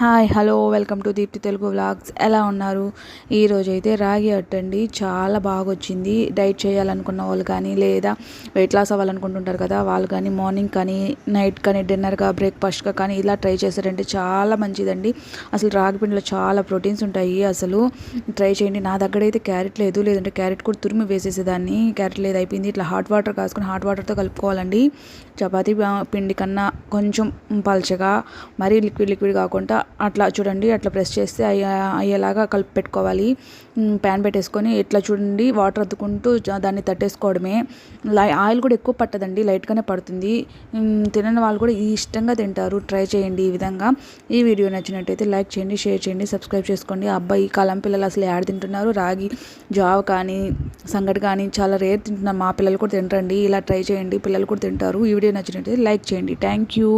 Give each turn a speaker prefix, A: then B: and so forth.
A: Hi hello welcome to Deepthi Telugu vlogs. ఎలా ఉన్నారు? ఈరోజైతే రాగి అట్టండి, చాలా బాగా వచ్చింది. డైట్ చేయాలనుకున్న వాళ్ళు కానీ, లేదా వెయిట్ లాస్ అవ్వాలనుకుంటుంటారు కదా, వాళ్ళు కానీ మార్నింగ్ కానీ నైట్ కానీ డిన్నర్గా బ్రేక్ఫాస్ట్గా కానీ ఇలా ట్రై చేశారంటే చాలా మంచిదండి. అసలు రాగి పిండిలో చాలా ప్రోటీన్స్ ఉంటాయి. అసలు ట్రై చేయండి. నా దగ్గర అయితే క్యారెట్ లేదు, లేదంటే క్యారెట్ కూడా తురిమి వేసేసేదాన్ని. క్యారెట్ లేదు, అయిపోయింది. ఇట్లా హాట్ వాటర్ కాసుకొని హాట్ వాటర్తో కలుపుకోవాలండి. చపాతీ పిండి కన్నా కొంచెం పల్చగా, మరీ లిక్విడ్ కాకుండా అట్లా చూడండి, అట్లా ప్రెస్ చేస్తే అయ్యేలాగా కలిపి పెట్టుకోవాలి. ప్యాన్ పెట్టేసుకొని ఇట్లా చూడండి, వాటర్ అద్దుకుంటూ దాన్ని తట్టేసుకోవడమే. ఆయిల్ కూడా ఎక్కువ పట్టదండి, లైట్గానే పడుతుంది. తినని వాళ్ళు కూడా ఇష్టంగా తింటారు. ట్రై చేయండి ఈ విధంగా. ఈ వీడియో నచ్చినట్టయితే లైక్ చేయండి, షేర్ చేయండి, సబ్స్క్రైబ్ చేసుకోండి. అబ్బాయి ఈ కాలం పిల్లలు అసలు యాడ్ తింటున్నారు? రాగి జావ కానీ సంగటి కానీ చాలా రేర్ తింటున్నారు. మా పిల్లలు కూడా తింటారండి. ఇలా ట్రై చేయండి, పిల్లలు కూడా తింటారు. ఈ వీడియో నచ్చినట్టయితే లైక్ చేయండి. Thank you.